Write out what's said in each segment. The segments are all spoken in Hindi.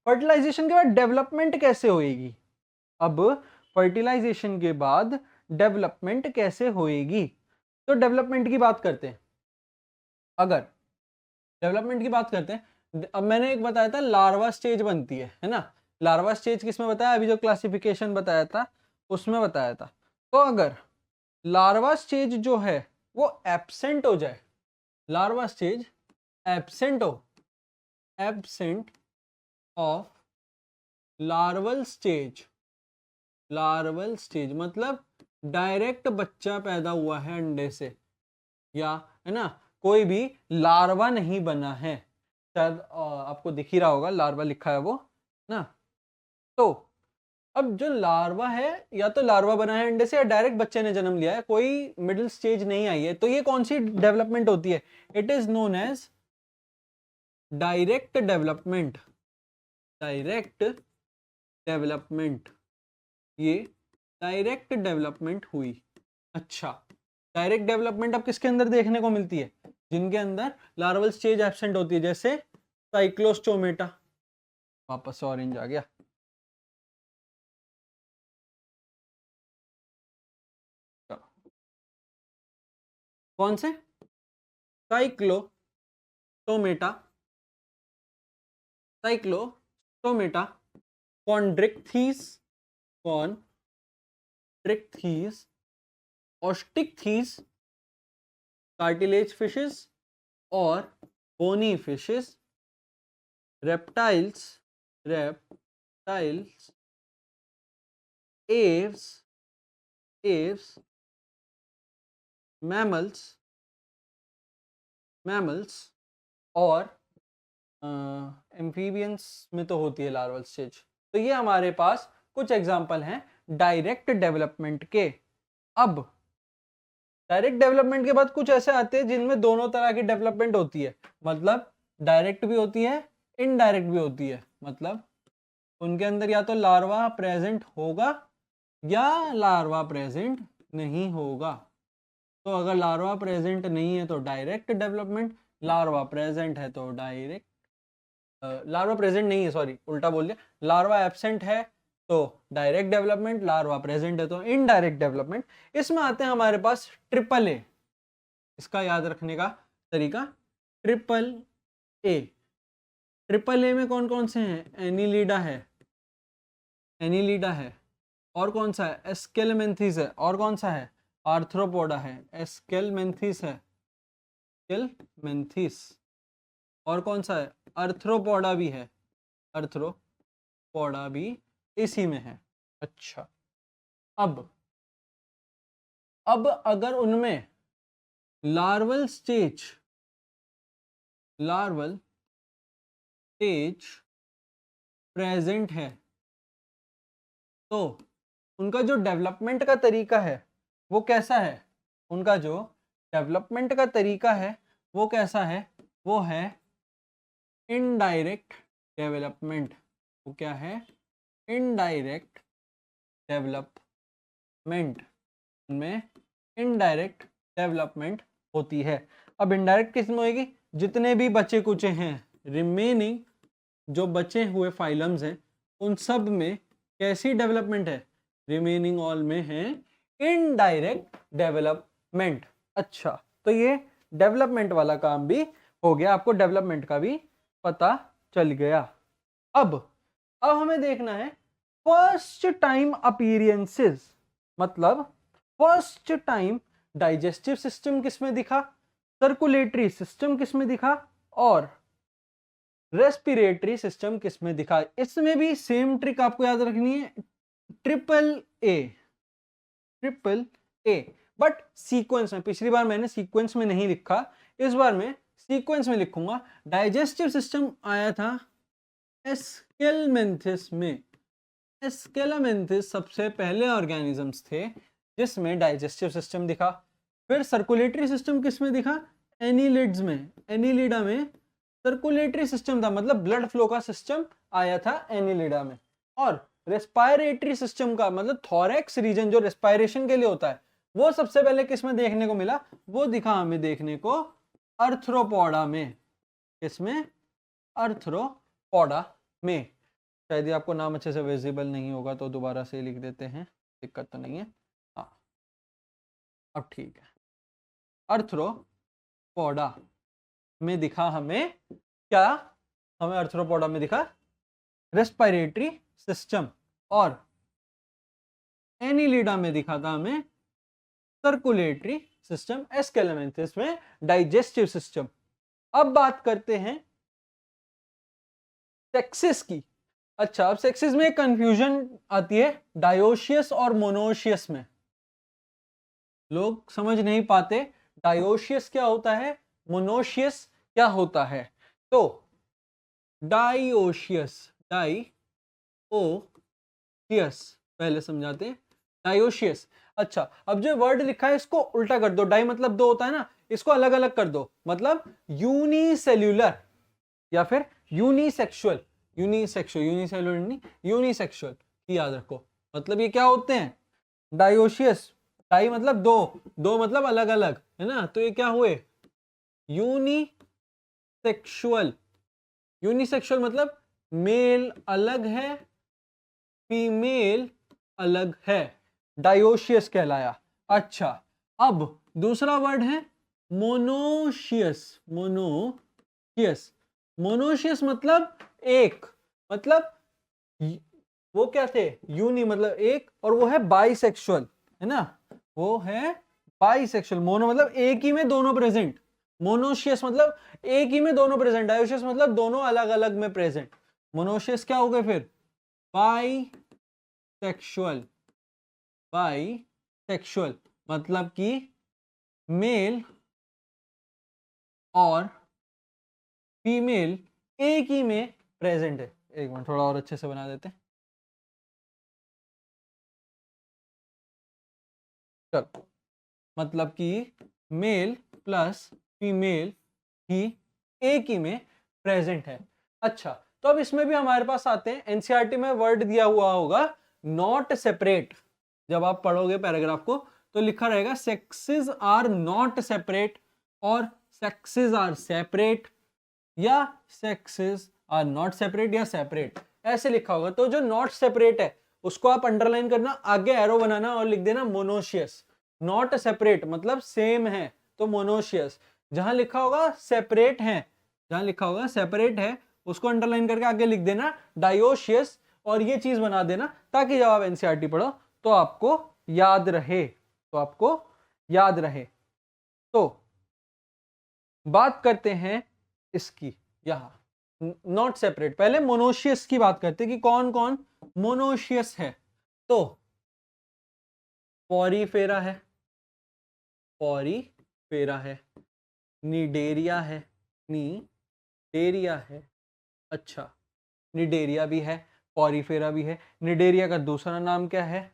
फर्टिलाइजेशन के बाद डेवलपमेंट कैसे होएगी? अब फर्टिलाइजेशन के बाद डेवलपमेंट कैसे होएगी? तो डेवलपमेंट की बात करते हैं। अगर डेवलपमेंट की बात करते हैं, अब मैंने एक बताया था लार्वा स्टेज बनती है ना। लार्वा स्टेज किसमें बताया? अभी जो क्लासिफिकेशन बताया था उसमें बताया था। तो अगर लार्वा स्टेज जो है वो एब्सेंट हो जाए, larva stage absent of larval stage, larval stage मतलब डायरेक्ट बच्चा पैदा हुआ है अंडे से, या है ना कोई भी लार्वा नहीं बना है, शायद आपको दिख ही रहा होगा लार्वा लिखा है वो ना। तो अब जो लार्वा है या तो लार्वा बना है अंडे से या डायरेक्ट बच्चे ने जन्म लिया है, कोई मिडिल स्टेज नहीं आई है, तो ये कौन सी डेवलपमेंट होती है? It is known as direct development, direct development, ये डायरेक्ट डेवलपमेंट हुई। अच्छा, डायरेक्ट डेवलपमेंट अब किसके अंदर देखने को मिलती है? जिनके अंदर लार्वल स्टेज एब्सेंट होती है, जैसे साइक्लोस्टोमेटा, वापस ऑरेंज आ गया, कौन से? Cyclostomata, cyclostomata, chondrichthyes, chondrichthyes, osteichthyes, cartilage fishes और bony fishes, reptiles, reptiles, aves, aves, mammals, mammals और एम्फीबियंस में तो होती है लार्वल स्टेज। तो ये हमारे पास कुछ एग्जांपल हैं डायरेक्ट डेवलपमेंट के। अब डायरेक्ट डेवलपमेंट के बाद कुछ ऐसे आते हैं जिनमें दोनों तरह की डेवलपमेंट होती है, मतलब डायरेक्ट भी होती है, इनडायरेक्ट भी होती है। मतलब उनके अंदर या तो लार्वा प्रेजेंट होगा या लार्वा प्रेजेंट नहीं होगा। तो अगर लार्वा प्रेजेंट नहीं है तो डायरेक्ट डेवलपमेंट, लार्वा प्रेजेंट है तो डायरेक्ट, लार्वा प्रेजेंट नहीं है, सॉरी उल्टा बोल दिया, लार्वा एब्सेंट है तो डायरेक्ट डेवलपमेंट, लार्वा प्रेजेंट है तो इनडायरेक्ट डेवलपमेंट। इसमें आते हैं हमारे पास ट्रिपल ए, इसका याद रखने का तरीका, ट्रिपल ए। ट्रिपल ए में कौन कौन से हैं? एनिलिडा है, एनिलिडा है, और कौन सा है? एस्केलमेंथिस है, और कौन सा है? आर्थ्रोपोडा है, एस्केलमेंथिस है, एस्केलमेंथिस, और कौन सा है? अर्थ्रोपोडा भी है, अर्थ्रोपोडा भी इसी में है। अच्छा, अब अगर उनमें लार्वल स्टेज प्रेजेंट है तो उनका जो डेवलपमेंट का तरीका है वो कैसा है? उनका जो डेवलपमेंट का तरीका है वो कैसा है? वो है इनडायरेक्ट डेवलपमेंट। वो क्या है? इनडायरेक्ट डेवलपमेंट, में इनडायरेक्ट डेवलपमेंट होती है। अब इनडायरेक्ट किस में होगी? जितने भी बचे कुचे हैं, रिमेनिंग जो बचे हुए फाइलम्स हैं उन सब में कैसी डेवलपमेंट है? रिमेनिंग ऑल में है इनडायरेक्ट डेवलपमेंट। अच्छा, तो ये डेवलपमेंट वाला काम भी हो गया, आपको डेवलपमेंट का भी पता चल गया। अब हमें देखना है फर्स्ट टाइम अपीयरेंसेस, मतलब फर्स्ट टाइम डाइजेस्टिव सिस्टम किसमें दिखा, सर्कुलेटरी सिस्टम किसमें दिखा और रेस्पिरेटरी सिस्टम किसमें दिखा। इसमें भी सेम ट्रिक आपको याद रखनी है, triple A, triple A, but sequence में। पिछली बार मैंने सीक्वेंस में नहीं लिखा, इस बार मैं सीक्वेंस में लिखूंगा। डाइजेस्टिव सिस्टम आया था एस्केलमेंथिस में, एस्केलमेंथिस सबसे पहले ऑर्गेनिजम्स थे जिसमें डाइजेस्टिव सिस्टम दिखा। फिर सर्कुलेटरी सिस्टम किसमें दिखा? एनिलिड्स में, एनिलिडा में सर्कुलेटरी सिस्टम था, मतलब ब्लड फ्लो का सिस्टम आया था एनिलिडा में। और रेस्पायरेटरी सिस्टम का मतलब थोरैक्स रीजन जो रेस्पायरेशन के लिए होता है वो सबसे पहले किसमें देखने को मिला? वो दिखा हमें देखने को अर्थ्रोपोडा में। किसमें? अर्थ्रोपोडा में। शायद ये आपको नाम अच्छे से विजिबल नहीं होगा तो दोबारा से लिख देते हैं, दिक्कत तो नहीं है। हाँ अब ठीक है। अर्थ्रोपोडा में दिखा हमें क्या, हमें अर्थ्रोपोडा में दिखा रेस्पिरेटरी सिस्टम, और एनिलिडा में दिखा था हमें सर्कुलेटरी सिस्टम, एस्केलेमेंथिस में डाइजेस्टिव सिस्टम। अब बात करते हैं सेक्सिस की। अच्छा, अब सेक्सिस में एक कंफ्यूजन आती है डायोशियस और मोनोशियस में, लोग समझ नहीं पाते डायोशियस क्या होता है, मोनोशियस क्या होता है। तो डायोशियस, डायोशियस पहले समझाते हैं, डायोशियस। अच्छा, अब जो वर्ड लिखा है इसको उल्टा कर दो, डाई मतलब दो होता है ना, इसको अलग अलग कर दो, मतलब यूनिसेल्यूलर या फिर यूनिसेक्सुअल, यूनिसेल्यूलर नहीं, यूनिसेक्सुअल ही याद रखो। मतलब ये क्या होते हैं, डायोशियस, डाई मतलब दो, दो मतलब अलग अलग है ना, तो ये क्या हुए यूनिसेक्सुअल। यूनिसेक्सुअल मतलब मेल अलग है, फीमेल अलग है, डायोशियस कहलाया। अच्छा, अब दूसरा वर्ड है मोनोशियस। मोनोशियस मतलब एक, मतलब वो क्या थे, यूनी मतलब एक, और वो है बाइसेक्सुअल, है ना, वो है बाइसेक्सुअल। मोनो मतलब एक ही में दोनों प्रेजेंट, मोनोशियस मतलब एक ही में दोनों प्रेजेंट, डायोशियस मतलब दोनों अलग अलग में प्रेजेंट। मोनोशियस क्या हो गए फिर, बाइसेक्सुअल। बाइसेक्सुअल मतलब कि मेल और फीमेल एक ही में प्रेजेंट है। एक मिनट थोड़ा और अच्छे से बना देते हैं, चलो, मतलब कि मेल प्लस फीमेल ही एक ही में प्रेजेंट है। अच्छा, तो अब इसमें भी हमारे पास आते हैं, एनसीईआरटी में वर्ड दिया हुआ होगा नॉट सेपरेट। जब आप पढ़ोगे पैराग्राफ को तो लिखा रहेगा सेक्सेस आर नॉट सेपरेट, और सेक्सेस आर सेपरेट, या सेक्सेस आर नॉट सेपरेट, या सेपरेट, ऐसे लिखा होगा। तो जो नॉट सेपरेट है उसको आप अंडरलाइन करना, आगे एरो बनाना और लिख देना मोनोशियस। नॉट सेपरेट मतलब सेम है तो मोनोशियस, जहां लिखा होगा सेपरेट है, जहां लिखा होगा सेपरेट है उसको अंडरलाइन करके आगे लिख देना डायोशियस, और ये चीज बना देना ताकि जब आप एनसीईआरटी पढ़ो तो आपको याद रहे, तो आपको याद रहे। तो बात करते हैं इसकी, यहां नॉट सेपरेट, पहले मोनोशियस की बात करते हैं कि कौन कौन मोनोशियस है। तो पॉरीफेरा है, पॉरीफेरा है, निडेरिया है, निडेरिया है, अच्छा निडेरिया भी है, पॉरीफेरा भी है। निडेरिया का दूसरा नाम क्या है,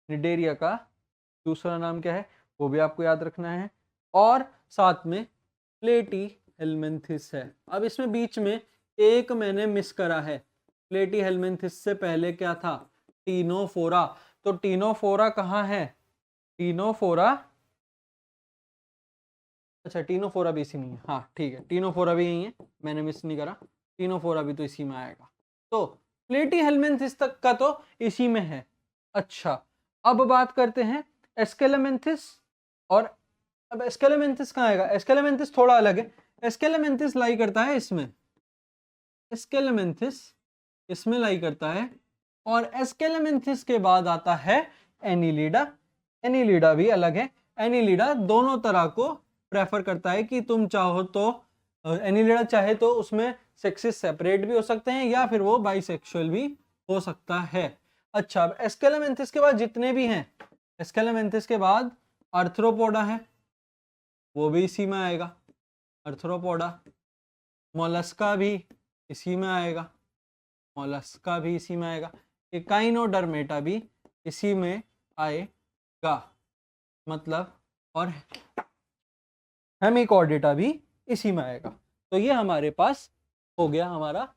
निडेरिया का दूसरा नाम क्या है वो भी आपको याद रखना है, और साथ में प्लेटी हेलमिंथिस है। अब इसमें बीच में एक मैंने मिस करा है, प्लेटी हेलमिंथिस से पहले क्या था, टीनोफोरा। तो टीनोफोरा कहाँ है, टीनोफोरा, अच्छा टीनोफोरा भी इसी में है, हाँ ठीक है, टीनोफोरा भी यही है, मैंने मिस नहीं करा, टीनोफोरा भी तो इसी में आएगा। तो प्लेटी हेलमिंथिस तक का तो इसी में है। अच्छा, अब बात करते हैं एस्केलेमेंथिस, और अब एस्केलेमेंथिस कहाँ आएगा, एस्केलेमेंथिस थोड़ा अलग है, एस्केलेमेंथिस लाई करता है इसमें, एस्केलेमेंथिस इसमें लाई करता है, और एस्केलेमेंथिस के बाद आता है एनिलिडा। एनिलिडा भी अलग है, एनिलिडा दोनों तरह को प्रेफर करता है कि तुम चाहो तो, एनिलिडा चाहे तो उसमें सेक्सेस सेपरेट भी हो सकते हैं या फिर वो बाइसेक्सुअल भी हो सकता है। अच्छा, अब एस्केलेमेंथिस के बाद जितने भी हैं, एस्केलेमेंथिस के बाद अर्थ्रोपोडा है, वो भी इसी में आएगा, अर्थ्रोपोडा। मोलस्का भी इसी में आएगा, मोलस्का भी इसी में आएगा। इकाइनोडर्मेटा भी इसी में आएगा, मतलब, और हेमिकॉर्डेटा भी इसी में आएगा। तो ये हमारे पास हो गया, हमारा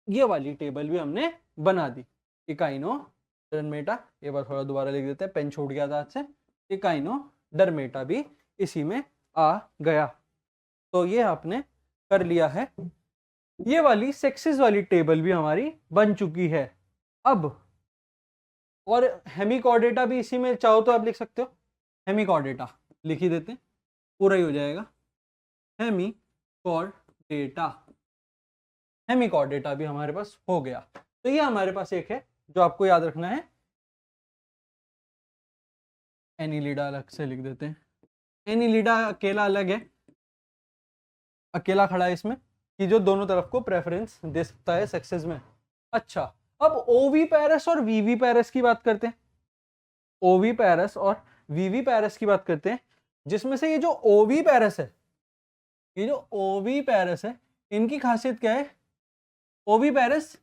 ये वाली टेबल भी हमने बना दी। इकाइनोडर्मेटा, ये बार थोड़ा दोबारा लिख देते हैं, पेन छूट गया था हाथ से। इकाइनोडर्मेटा भी इसी में आ गया। तो ये आपने कर लिया है ये वाली सेक्सेस वाली टेबल भी हमारी बन चुकी है। अब और हेमिकॉर्डेटा भी इसी में चाहो तो आप लिख सकते हो, हेमिकॉर्डेटा लिख ही देते हैं, पूरा ही हो जाएगा। हेमिकॉर्डेटा, हेमिकॉर्डेटा भी हमारे पास हो गया। तो ये हमारे पास एक है जो आपको याद रखना है। एनिलिडा अलग से लिख देते हैं, एनिलिडा अकेला अलग है, अकेला खड़ा है इसमें कि जो दोनों तरफ को प्रेफरेंस दे सकता है सेक्सेस में। अच्छा, अब ओवी पैरस और वीवी पैरस की बात करते हैं। ओवी पैरस और वीवी पैरस की बात करते हैं, जिसमें से ये जो ओवी पैरस है, ये जो ओवी पैरस है, इनकी खासियत क्या है? ओवी पैरस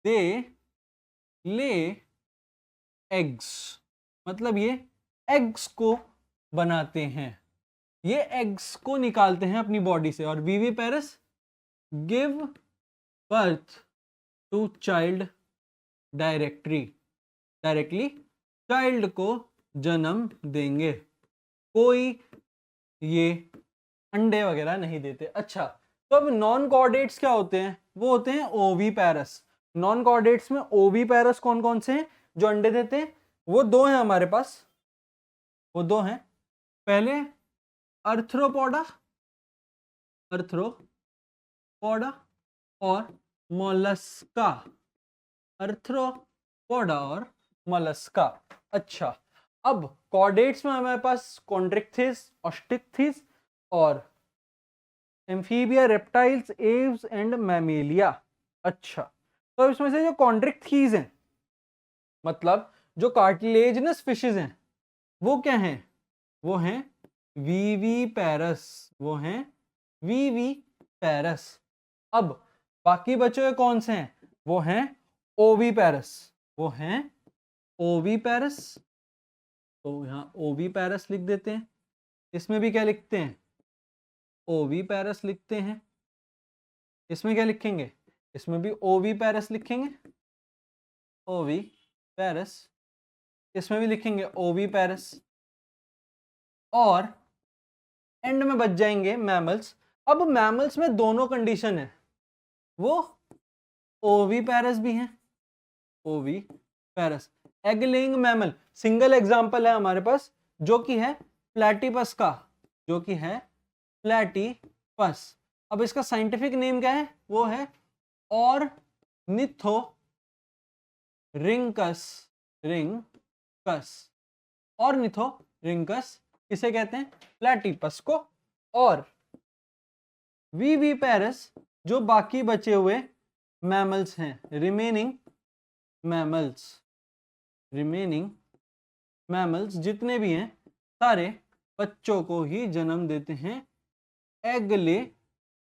दे ले एग्स, मतलब ये एग्स को बनाते हैं, ये एग्स को निकालते हैं अपनी बॉडी से। और viviparous give birth to child directly child को जन्म देंगे, कोई ये अंडे वगैरह नहीं देते। अच्छा, तो अब नॉन कॉर्डेट्स क्या होते हैं? वो होते हैं ओवी पैरस। नॉन कॉर्डेट्स में ओवी पैरस कौन कौन से हैं जो अंडे देते हैं? वो दो हैं हमारे पास, वो दो हैं। पहले अर्थ्रोपोडा, अर्थ्रोपोडा और मोलस्का, अर्थ्रोपोडा और मोलस्का। अच्छा, अब कॉर्डेट्स में हमारे पास कॉन्ड्रिक्थिस, ऑस्टिक्थिस और amphibia, reptiles, Aves and Mammalia. अच्छा, तो इसमें से जो कॉन्ड्रिक्थीज हैं, मतलब जो कार्टिलेजिनस फिशेज हैं, वो क्या हैं? वो हैं वीवी पैरस, वो हैं वीवी पैरस। अब बाकी बचे हुए कौन से हैं? वो हैं ओवी पैरस, वो हैं ओवी पैरस। तो यहाँ ओवी पैरस लिख देते हैं। इसमें भी क्या लिखते हैं? ओवी पैरस लिखते हैं। इसमें क्या लिखेंगे? इसमें भी ओवी पैरस लिखेंगे, ओवी पैरस। इसमें भी लिखेंगे ओवी पैरस। और एंड में बच जाएंगे मैमल्स। अब मैमल्स में दोनों कंडीशन है, वो ओवी पैरस भी हैं, oviparous. Egg laying mammal, single example है हमारे पास जो कि है प्लैटिपस का, जो कि है प्लैटिपस। अब इसका साइंटिफिक नेम क्या है? वो है ऑर्निथोरिंकस, ऑर्निथोरिंकस किसे कहते हैं? प्लैटिपस को। और वीवी पैरस जो बाकी बचे हुए मैमल्स हैं, रिमेनिंग मैमल्स जितने भी हैं, सारे बच्चों को ही जन्म देते हैं, एग ले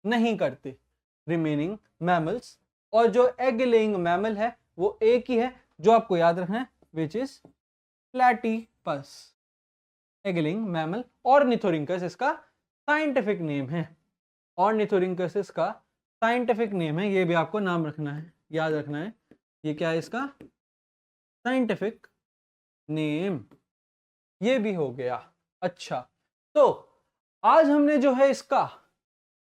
नहीं करते रिमेनिंग मैमल्स। और जो एग लेइंग मैमल है वो एक ही है जो आपको याद रखना है, which is platypus, egg laying mammal. Ornithorhynchus इसका साइंटिफिक नेम है, ऑर्निथोरिंकस इसका साइंटिफिक नेम है। ये भी आपको नाम रखना है, याद रखना है, ये क्या है इसका साइंटिफिक नेम। ये भी हो गया। अच्छा, तो आज हमने जो है इसका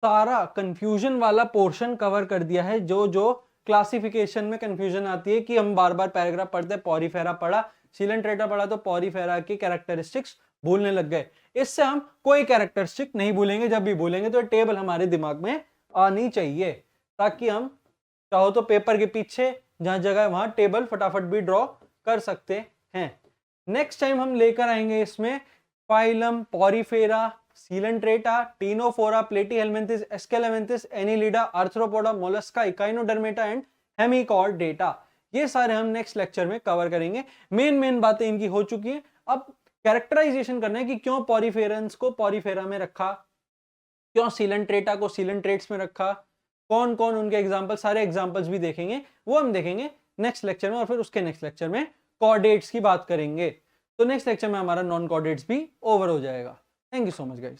सारा कंफ्यूजन वाला पोर्शन कवर कर दिया है। जो जो क्लासिफिकेशन में कंफ्यूजन आती है कि हम बार बार पैराग्राफ पढ़ते हैं, पॉरीफेरा पढ़ा, सीलेंट्रेटा पढ़ा, तो पॉरीफेरा की कैरेक्टरिस्टिक्स भूलने लग गए। इससे हम कोई कैरेक्टरिस्टिक नहीं भूलेंगे, जब भी भूलेंगे तो टेबल हमारे दिमाग में आनी चाहिए, ताकि हम चाहो तो पेपर के पीछे जहां जगह है वहां टेबल फटाफट भी ड्रॉ कर सकते हैं। नेक्स्ट टाइम हम लेकर आएंगे इसमें phylum, Porifera, Coelenterata, Ctenophora, Platyhelminthes, Aschelminthes, Annelida, Arthropoda, Mollusca, Echinodermata and Hemichordata. ये सारे हम नेक्स्ट लेक्चर में कवर करेंगे। मेन बातें इनकी हो चुकी हैं। अब कैरेक्टराइजेशन करना है कि क्यों पॉरीफेरेंस को पॉरीफेरा में रखा, क्यों सीलेंट्रेटा को सीलेंट्रेट्स में रखा, कौन कौन उनके एग्जाम्पल, सारे एग्जाम्पल्स भी देखेंगे, वो हम देखेंगे नेक्स्ट लेक्चर में। और फिर उसके नेक्स्ट लेक्चर में कॉर्डेट्स की बात करेंगे। तो नेक्स्ट लेक्चर में हमारा नॉन कॉर्डेट्स भी ओवर हो जाएगा। Thank you so much guys.